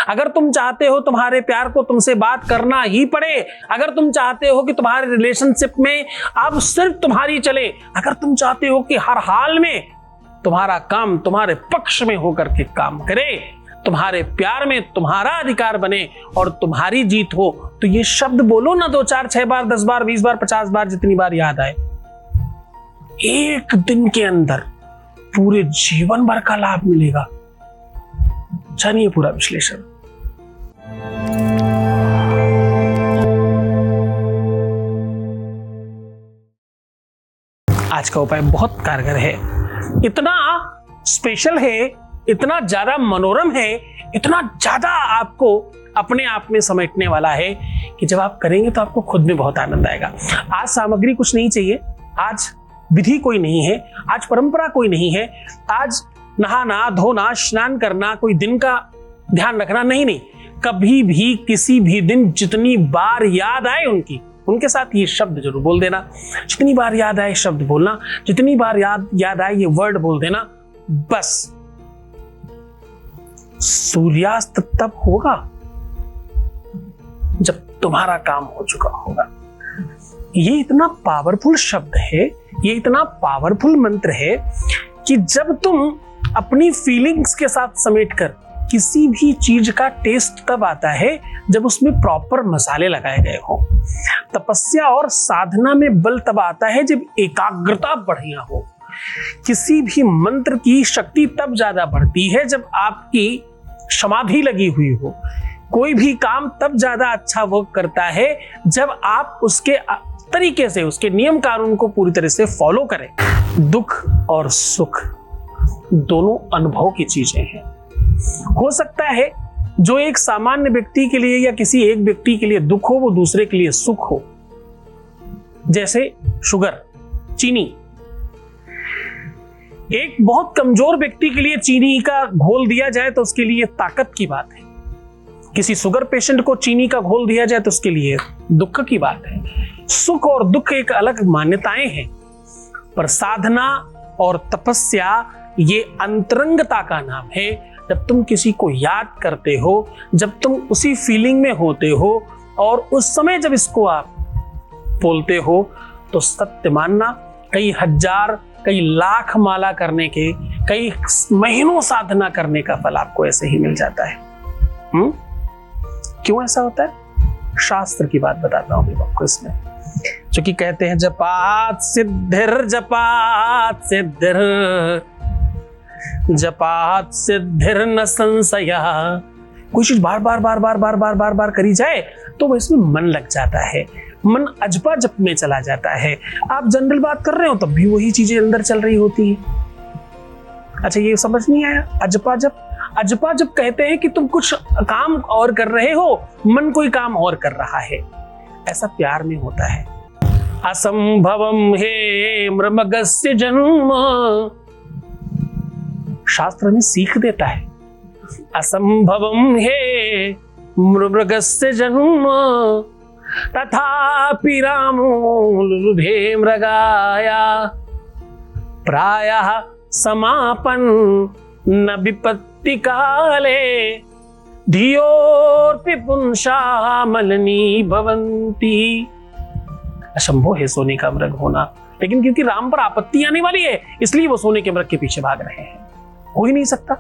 अगर तुम चाहते हो तुम्हारे प्यार को तुमसे बात करना ही पड़े, अगर तुम चाहते हो कि तुम्हारे रिलेशनशिप में अब सिर्फ तुम्हारी चले, अगर तुम चाहते हो कि हर हाल में तुम्हारा काम तुम्हारे पक्ष में होकर के काम करे, तुम्हारे प्यार में तुम्हारा अधिकार बने और तुम्हारी जीत हो, तो ये शब्द बोलो ना 2 4 6 बार 10 बार 20 बार 50 बार जितनी बार याद आए। एक दिन के अंदर पूरे जीवन भर का लाभ मिलेगा। जानिए पूरा विश्लेषण। आज का उपाय बहुत कारगर है, इतना स्पेशल है, इतना ज्यादा मनोरम है, इतना ज्यादा आपको अपने आप में समेटने वाला है कि जब आप करेंगे तो आपको खुद में बहुत आनंद आएगा। आज सामग्री कुछ नहीं चाहिए, आज विधि कोई नहीं है, आज परंपरा कोई नहीं है, आज नहाना धोना स्नान करना कोई दिन का ध्यान रखना नहीं, कभी भी किसी भी दिन जितनी बार याद आए उनके साथ ये शब्द जरूर बोल देना। जितनी बार याद आए शब्द बोलना, जितनी बार याद आए ये वर्ड बोल देना। बस सूर्यास्त तब होगा जब तुम्हारा काम हो चुका होगा। ये इतना पावरफुल शब्द है, ये इतना पावरफुल मंत्र है कि जब तुम अपनी फीलिंग्स के साथ समेटकर किसी भी चीज का टेस्ट तब आता है जब उसमें प्रॉपर मसाले लगाए गए हो। तपस्या और साधना में बल तब आता है जब एकाग्रता बढ़िया हो। किसी भी मंत्र की शक्ति तब ज्यादा बढ़ती है जब आपकी समाधि लगी हुई हो। कोई भी काम तब ज्यादा अच्छा वर्क करता है जब आप उसके तरीके से, उसके नियम कानून को पूरी तरह से फॉलो करें। दुख और सुख दोनों अनुभव की चीजें हैं। हो सकता है जो एक सामान्य व्यक्ति के लिए या किसी एक व्यक्ति के लिए दुख हो वो दूसरे के लिए सुख हो। जैसे शुगर, चीनी। एक बहुत कमजोर व्यक्ति के लिए चीनी का घोल दिया जाए तो उसके लिए ताकत की बात है, किसी शुगर पेशेंट को चीनी का घोल दिया जाए तो उसके लिए दुख की बात है। सुख और दुख एक अलग मान्यताएं हैं, पर साधना और तपस्या ये अंतरंगता का नाम है। जब तुम किसी को याद करते हो, जब तुम उसी फीलिंग में होते हो और उस समय जब इसको आप बोलते हो तो सत्य मानना, कई हजार कई लाख माला करने के, कई महीनों साधना करने का फल आपको ऐसे ही मिल जाता है। क्यों ऐसा होता है? शास्त्र की बात बताता हूं आपको इसमें, जो कि कहते हैं जपात सिद्धिर जपात सिद्धिर जपात सिद्धिर न संशया। कोई चीज बार बार बार बार बार बार बार बार करी जाए तो इसमें मन लग जाता है, मन अजपा जप में चला जाता है। आप जनरल बात कर रहे हो तब भी वही चीजें अंदर चल रही होती है। अच्छा, ये समझ नहीं आया? अजपा जप, अजपा जप कहते हैं कि तुम कुछ काम और कर रहे हो, मन कोई काम और कर रहा है। ऐसा प्यार में होता है। असंभवम हे मृमगस्य जन्म, शास्त्र में सीख देता है। असंभवम हे मृगस्य जन्म तथापि रामो लुलुभे मृगाया प्रायः समापन न विपत्ति काले धियोर्पि पुंसा मलिनी भवन्ति। असंभव है सोने का मृग होना, लेकिन क्योंकि राम पर आपत्ति आने वाली है इसलिए वो सोने के मृग के पीछे भाग रहे हैं। हो ही नहीं सकता,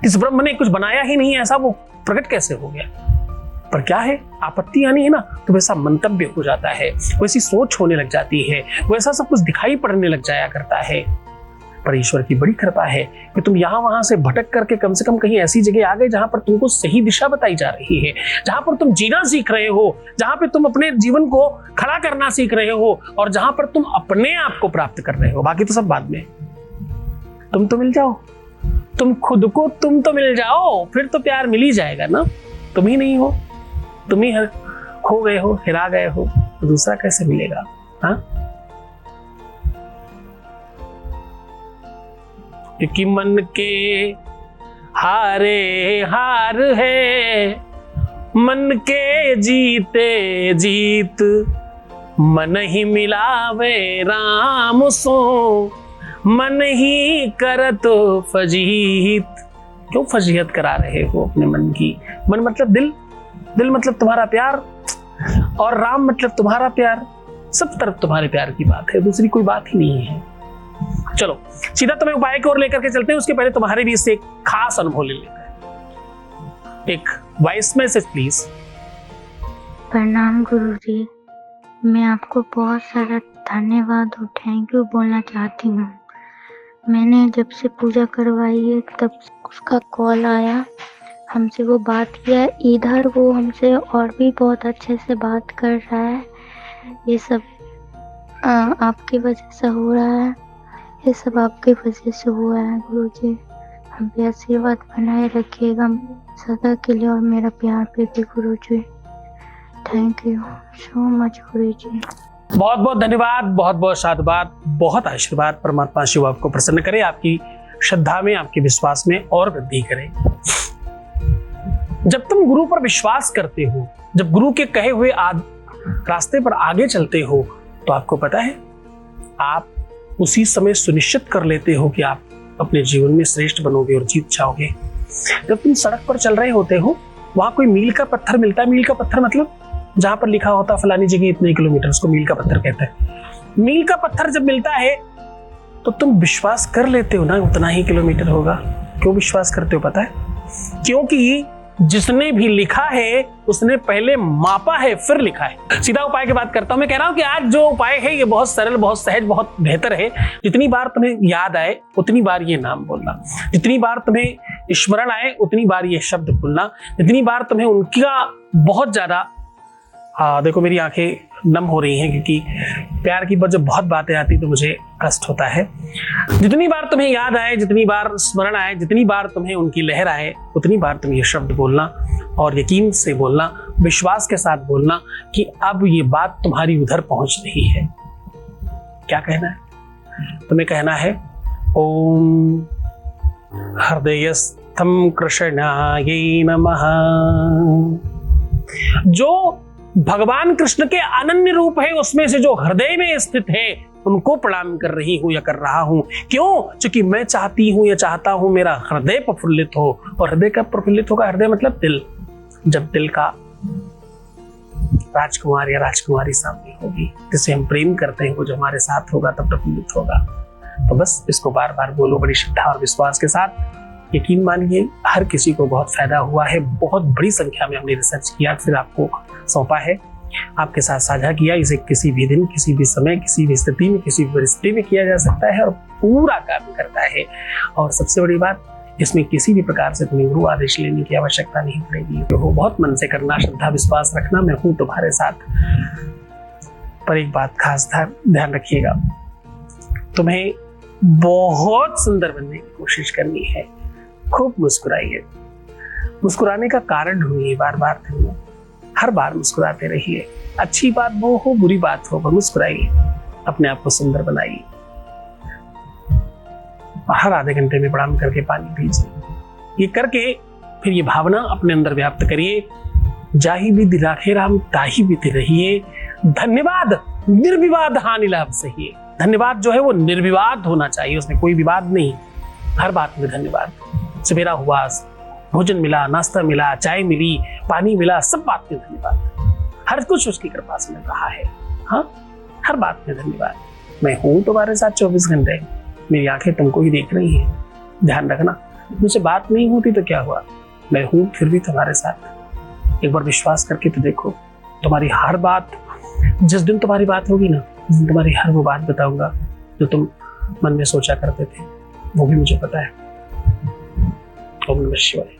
इस ब्रह्म ने कुछ बनाया ही नहीं ऐसा, वो प्रकट कैसे हो गया? पर क्या है, आपत्ति आनी है ना तो वैसा मंतव्य हो जाता है, वैसी सोच होने लग जाती है, वैसा सब कुछ दिखाई पड़ने लग जाया करता है। पर ईश्वर की बड़ी कृपा है कि तुम यहां वहां से भटक करके कम से कम कहीं ऐसी जगह आ गए जहां पर तुमको सही दिशा बताई जा रही है, जहां पर तुम जीना सीख रहे हो, जहां पर तुम अपने जीवन को खड़ा करना सीख रहे हो और जहां पर तुम अपने आप को प्राप्त कर रहे हो। बाकी तो सब बाद में। तुम तो मिल जाओ, तुम खुद को तुम तो मिल जाओ, फिर तो प्यार मिल ही जाएगा ना। तुम ही नहीं हो, तुम ही खो गए हो, हिरा गए हो, तो दूसरा कैसे मिलेगा? हाँ, क्योंकि मन के हारे हार है, मन के जीते जीत, मन ही मिलावे राम सो, मन ही करत फजीत। क्यों फजीहत करा रहे हो अपने मन की? मन मतलब दिल, दिल मतलब तुम्हारा प्यार, और राम मतलब तुम्हारा प्यार। सब तरफ तुम्हारे प्यार की बात है, दूसरी कोई बात ही नहीं है। चलो सीधा तुम्हें उपाय की ओर लेकर के चलते हैं, उसके पहले तुम्हारे बीच से एक खास अनुभव ले लेते हैं। एक वॉइस मैसेज प्लीज। प्रणाम गुरुजी, मैं आपको बहुत सारा धन्यवाद और थैंक यू बोलना चाहती हूँ। मैंने जब से पूजा करवाई है तब उसका कॉल आया, हमसे वो बात किया, इधर वो हमसे और भी बहुत अच्छे से बात कर रहा है। ये सब आपकी वजह से हो रहा है, ये सब आपकी वजह से हुआ है गुरुजी। हम भी आशीर्वाद बनाए रखिएगा सदा के लिए और मेरा प्यार पे भी गुरुजी। थैंक यू सो मच गुरुजी। बहुत बहुत धन्यवाद, बहुत बहुत साधुवाद, बहुत आशीर्वाद। परमात्मा शिव आपको प्रसन्न करे, आपकी श्रद्धा में, आपके विश्वास में और वृद्धि करे। जब तुम गुरु पर विश्वास करते हो, जब गुरु के कहे हुए रास्ते पर आगे चलते हो, तो आपको पता है आप उसी समय सुनिश्चित कर लेते हो कि आप अपने जीवन में श्रेष्ठ बनोगे और जीत जाओगे। जब तुम सड़क पर चल रहे होते हो, वहां कोई मील का पत्थर मिलता है। मील का पत्थर मतलब जहां पर लिखा होता फलानी जगह इतने किलोमीटर, उसको मील का पत्थर कहते हैं। मील का पत्थर जब मिलता है तो तुम विश्वास कर लेते हो ना उतना ही किलोमीटर होगा। क्यों विश्वास करते हो पता है? क्योंकि जिसने भी लिखा है उसने पहले मापा है फिर लिखा है। सीधा उपाय की बात करता हूं। मैं कह रहा हूं कि आज जो उपाय है ये बहुत सरल, बहुत सहज, बहुत बेहतर है। जितनी बार तुम्हें याद आए उतनी बार ये नाम बोलना, जितनी बार तुम्हें स्मरण आए उतनी बार ये शब्द बोलना, जितनी बार तुम्हें उनका बहुत ज्यादा देखो मेरी आंखें नम हो रही हैं क्योंकि प्यार की जब बहुत बातें आती तो मुझे कष्ट होता है। जितनी बार तुम्हें याद आए, जितनी बार स्मरण आए, जितनी बार तुम्हें उनकी लहर आए, उतनी बार तुम ये शब्द बोलना और यकीन से बोलना, विश्वास के साथ बोलना कि अब ये बात तुम्हारी उधर पहुंच रही है। क्या कहना है तुम्हें? कहना है ओम हृदयस्थम कृष्णाय नमः। जो भगवान कृष्ण के अनन्य रूप है उसमें से जो हृदय में स्थित है उनको प्रणाम कर रही हूं या कर रहा हूं। क्यों? क्योंकि मैं चाहती हूं या चाहता हूं मेरा हृदय प्रफुल्लित हो। और हृदय कब प्रफुल्लित होगा? हृदय मतलब दिल। जब दिल का राजकुमार या राजकुमारी सामने होगी, जिसे हम प्रेम करते हैं, वो जो हमारे साथ होगा तब प्रफुल्लित होगा। तो बस इसको बार बार बोलो बड़ी श्रद्धा और विश्वास के साथ। यकीन मानिए हर किसी को बहुत फायदा हुआ है। बहुत बड़ी संख्या में हमने रिसर्च किया, फिर आपको सौंपा है, आपके साथ साझा किया। इसे किसी भी दिन, किसी भी समय, किसी भी स्थिति में, किसी भी परिस्थिति में किया जा सकता है और पूरा काम करता है। और सबसे बड़ी बात, इसमें किसी भी प्रकार से तुम्हें गुरु आदेश लेने की आवश्यकता नहीं पड़ेगी। तो बहुत मन से करना, श्रद्धा विश्वास रखना, मैं हूं तुम्हारे साथ। पर एक बात खास ध्यान रखिएगा, तुम्हें बहुत सुंदर बनने की कोशिश करनी है। खूब मुस्कुराइए, मुस्कुराने का कारण ढूंढिए, बार बार ढूंढिए, हर बार मुस्कुराते रहिए। अच्छी बात वो हो, बुरी बात हो, पर मुस्कुराइए, अपने आप को सुंदर बनाइए। हर आधे घंटे में प्रणाम करके पानी पीजिए। ये करके फिर ये भावना अपने अंदर व्याप्त करिए, जाहि विधि राखे राम ताहि विधि रहिए, धन्यवाद निर्विवाद हानि लाभ सहिए। धन्यवाद जो है वो निर्विवाद होना चाहिए, उसमें कोई विवाद नहीं, हर बात में धन्यवाद। सवेरा हुआ, भोजन मिला, नाश्ता मिला, चाय मिली, पानी मिला, सब बात में धन्यवाद। हर कुछ उसकी कृपा से मिल रहा है। हाँ, हर बात में धन्यवाद। मैं हूं तुम्हारे साथ 24 घंटे, मेरी आंखें तुमको ही देख रही हैं। ध्यान रखना, मुझसे बात नहीं होती तो क्या हुआ, मैं हूं फिर भी तुम्हारे साथ। एक बार विश्वास करके तो देखो, तुम्हारी हर बात, जिस दिन तुम्हारी बात होगी ना, उस दिन तुम्हारी हर वो बात बताऊंगा जो तुम मन में सोचा करते थे, वो भी मुझे पता है। ओम नमः शिवाय।